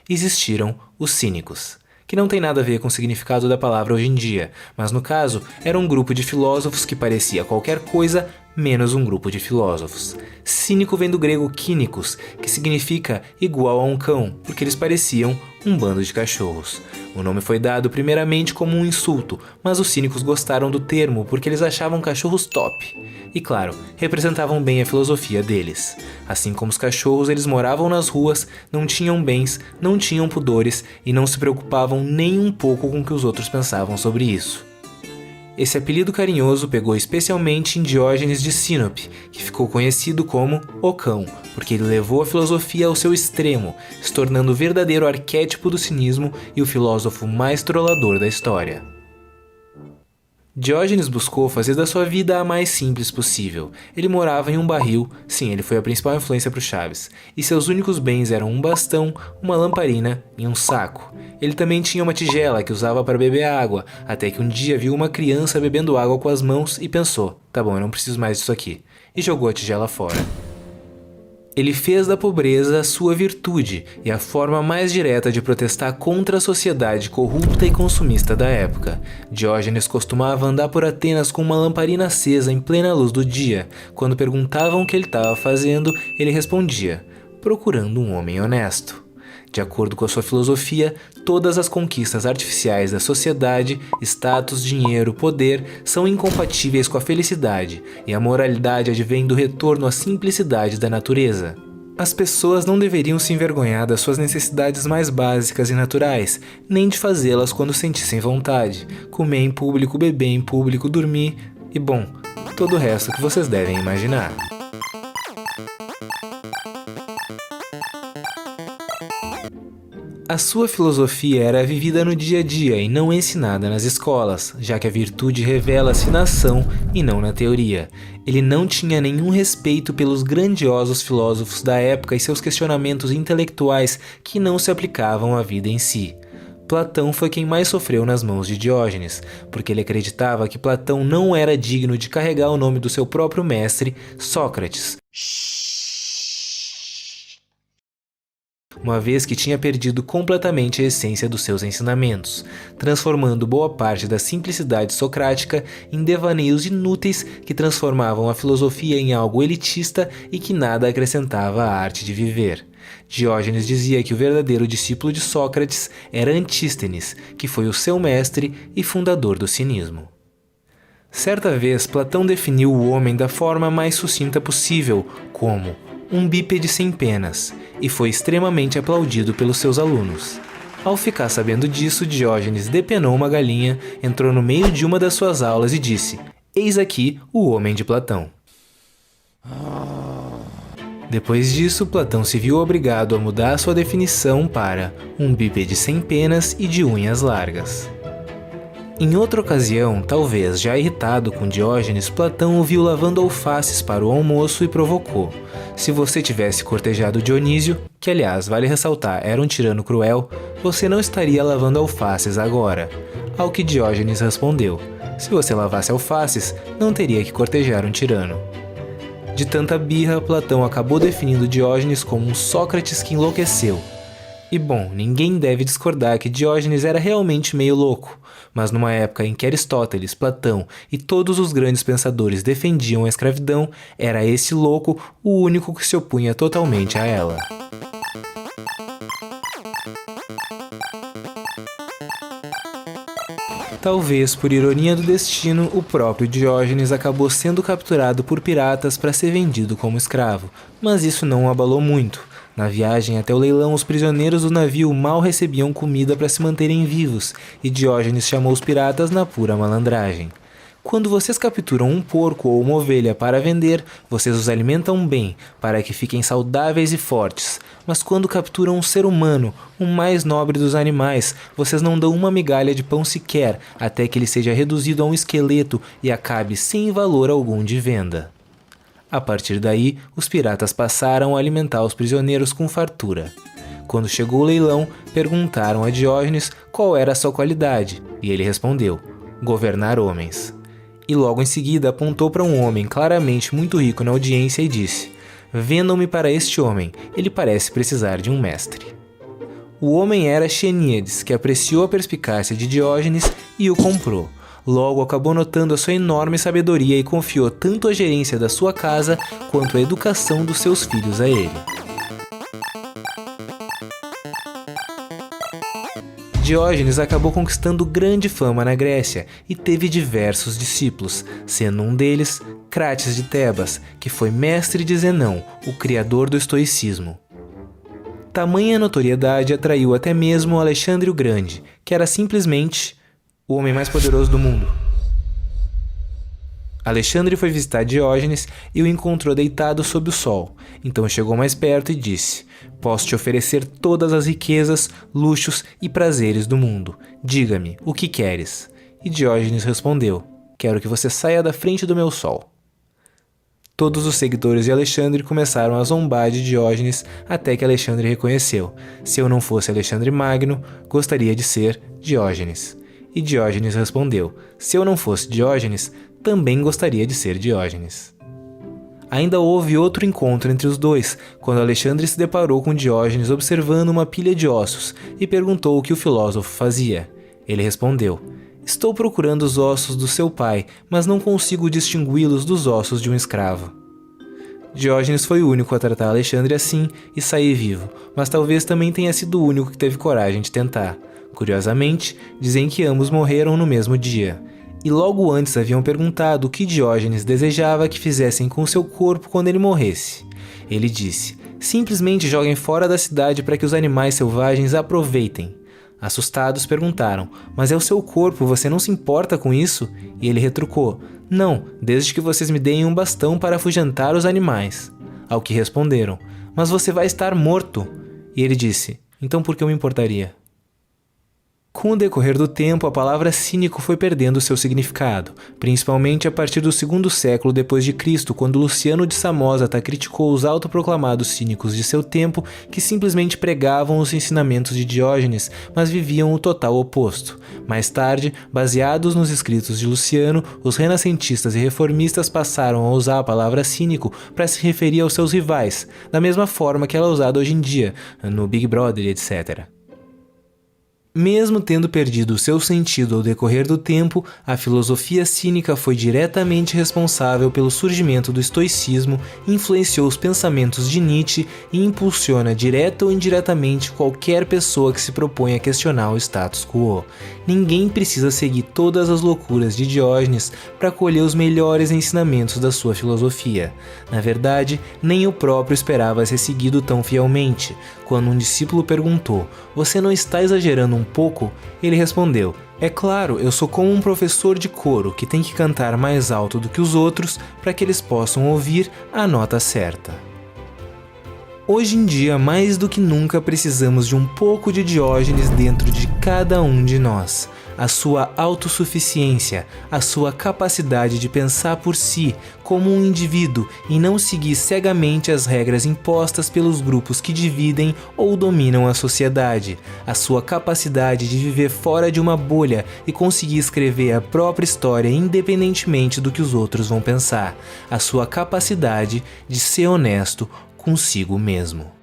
Existiram os cínicos, que não tem nada a ver com o significado da palavra hoje em dia, mas no caso era um grupo de filósofos que parecia qualquer coisa menos um grupo de filósofos. Cínico vem do grego kínicos, que significa igual a um cão, porque eles pareciam um bando de cachorros. O nome foi dado primeiramente como um insulto, mas os cínicos gostaram do termo porque eles achavam cachorros top. E claro, representavam bem a filosofia deles. Assim como os cachorros, eles moravam nas ruas, não tinham bens, não tinham pudores e não se preocupavam nem um pouco com o que os outros pensavam sobre isso. Esse apelido carinhoso pegou especialmente em Diógenes de Sinope, que ficou conhecido como o Cão, porque ele levou a filosofia ao seu extremo, se tornando o verdadeiro arquétipo do cinismo e o filósofo mais trollador da história. Diógenes buscou fazer da sua vida a mais simples possível. Ele morava em um barril, sim, ele foi a principal influência para o Chaves, e seus únicos bens eram um bastão, uma lamparina e um saco. Ele também tinha uma tigela que usava para beber água, até que um dia viu uma criança bebendo água com as mãos e pensou, tá bom, eu não preciso mais disso aqui, e jogou a tigela fora. Ele fez da pobreza sua virtude e a forma mais direta de protestar contra a sociedade corrupta e consumista da época. Diógenes costumava andar por Atenas com uma lamparina acesa em plena luz do dia. Quando perguntavam o que ele estava fazendo, ele respondia, procurando um homem honesto. De acordo com a sua filosofia, todas as conquistas artificiais da sociedade, status, dinheiro, poder, são incompatíveis com a felicidade, e a moralidade advém do retorno à simplicidade da natureza. As pessoas não deveriam se envergonhar das suas necessidades mais básicas e naturais, nem de fazê-las quando sentissem vontade. Comer em público, beber em público, dormir e, bom, todo o resto que vocês devem imaginar. A sua filosofia era vivida no dia a dia e não ensinada nas escolas, já que a virtude revela-se na ação e não na teoria. Ele não tinha nenhum respeito pelos grandiosos filósofos da época e seus questionamentos intelectuais que não se aplicavam à vida em si. Platão foi quem mais sofreu nas mãos de Diógenes, porque ele acreditava que Platão não era digno de carregar o nome do seu próprio mestre, Sócrates, uma vez que tinha perdido completamente a essência dos seus ensinamentos, transformando boa parte da simplicidade socrática em devaneios inúteis que transformavam a filosofia em algo elitista e que nada acrescentava à arte de viver. Diógenes dizia que o verdadeiro discípulo de Sócrates era Antístenes, que foi o seu mestre e fundador do cinismo. Certa vez, Platão definiu o homem da forma mais sucinta possível, como um bípede sem penas, e foi extremamente aplaudido pelos seus alunos. Ao ficar sabendo disso, Diógenes depenou uma galinha, entrou no meio de uma das suas aulas e disse: "Eis aqui o homem de Platão." Depois disso, Platão se viu obrigado a mudar sua definição para um bípede sem penas e de unhas largas. Em outra ocasião, talvez já irritado com Diógenes, Platão o viu lavando alfaces para o almoço e provocou: "Se você tivesse cortejado Dionísio, que aliás, vale ressaltar, era um tirano cruel, você não estaria lavando alfaces agora." Ao que Diógenes respondeu: "Se você lavasse alfaces, não teria que cortejar um tirano." De tanta birra, Platão acabou definindo Diógenes como um Sócrates que enlouqueceu. E bom, ninguém deve discordar que Diógenes era realmente meio louco, mas numa época em que Aristóteles, Platão e todos os grandes pensadores defendiam a escravidão, era esse louco o único que se opunha totalmente a ela. Talvez por ironia do destino, o próprio Diógenes acabou sendo capturado por piratas para ser vendido como escravo, mas isso não o abalou muito. Na viagem até o leilão, os prisioneiros do navio mal recebiam comida para se manterem vivos, e Diógenes chamou os piratas na pura malandragem. Quando vocês capturam um porco ou uma ovelha para vender, vocês os alimentam bem, para que fiquem saudáveis e fortes. Mas quando capturam um ser humano, o mais nobre dos animais, vocês não dão uma migalha de pão sequer, até que ele seja reduzido a um esqueleto e acabe sem valor algum de venda. A partir daí, os piratas passaram a alimentar os prisioneiros com fartura. Quando chegou o leilão, perguntaram a Diógenes qual era a sua qualidade, e ele respondeu: governar homens. E logo em seguida apontou para um homem claramente muito rico na audiência e disse: vendam-me para este homem, ele parece precisar de um mestre. O homem era Xeníades, que apreciou a perspicácia de Diógenes e o comprou. Logo acabou notando a sua enorme sabedoria e confiou tanto a gerência da sua casa quanto a educação dos seus filhos a ele. Diógenes acabou conquistando grande fama na Grécia e teve diversos discípulos, sendo um deles Crates de Tebas, que foi mestre de Zenão, o criador do estoicismo. Tamanha notoriedade atraiu até mesmo Alexandre o Grande, que era simplesmente o homem mais poderoso do mundo. Alexandre foi visitar Diógenes e o encontrou deitado sob o sol. Então chegou mais perto e disse: posso te oferecer todas as riquezas, luxos e prazeres do mundo. Diga-me, o que queres? E Diógenes respondeu: quero que você saia da frente do meu sol. Todos os seguidores de Alexandre começaram a zombar de Diógenes até que Alexandre reconheceu: se eu não fosse Alexandre Magno, gostaria de ser Diógenes. E Diógenes respondeu: se eu não fosse Diógenes, também gostaria de ser Diógenes. Ainda houve outro encontro entre os dois, quando Alexandre se deparou com Diógenes observando uma pilha de ossos e perguntou o que o filósofo fazia. Ele respondeu: estou procurando os ossos do seu pai, mas não consigo distingui-los dos ossos de um escravo. Diógenes foi o único a tratar Alexandre assim e sair vivo, mas talvez também tenha sido o único que teve coragem de tentar. Curiosamente, dizem que ambos morreram no mesmo dia. E logo antes haviam perguntado o que Diógenes desejava que fizessem com seu corpo quando ele morresse. Ele disse: simplesmente joguem fora da cidade para que os animais selvagens aproveitem. Assustados perguntaram: mas é o seu corpo, você não se importa com isso? E ele retrucou: não, desde que vocês me deem um bastão para afugentar os animais. Ao que responderam: mas você vai estar morto. E ele disse: então por que eu me importaria? Com o decorrer do tempo, a palavra cínico foi perdendo seu significado, principalmente a partir do segundo século depois de Cristo, quando Luciano de Samosata criticou os autoproclamados cínicos de seu tempo que simplesmente pregavam os ensinamentos de Diógenes, mas viviam o total oposto. Mais tarde, baseados nos escritos de Luciano, os renascentistas e reformistas passaram a usar a palavra cínico para se referir aos seus rivais, da mesma forma que ela é usada hoje em dia, no Big Brother, etc. Mesmo tendo perdido seu sentido ao decorrer do tempo, a filosofia cínica foi diretamente responsável pelo surgimento do estoicismo, influenciou os pensamentos de Nietzsche e impulsiona direta ou indiretamente qualquer pessoa que se propõe a questionar o status quo. Ninguém precisa seguir todas as loucuras de Diógenes para colher os melhores ensinamentos da sua filosofia. Na verdade, nem o próprio esperava ser seguido tão fielmente. Quando um discípulo perguntou: você não está exagerando um pouco? Ele respondeu: é claro, eu sou como um professor de coro que tem que cantar mais alto do que os outros para que eles possam ouvir a nota certa. Hoje em dia, mais do que nunca, precisamos de um pouco de Diógenes dentro de cada um de nós. A sua autossuficiência, a sua capacidade de pensar por si como um indivíduo e não seguir cegamente as regras impostas pelos grupos que dividem ou dominam a sociedade, a sua capacidade de viver fora de uma bolha e conseguir escrever a própria história independentemente do que os outros vão pensar, a sua capacidade de ser honesto consigo mesmo.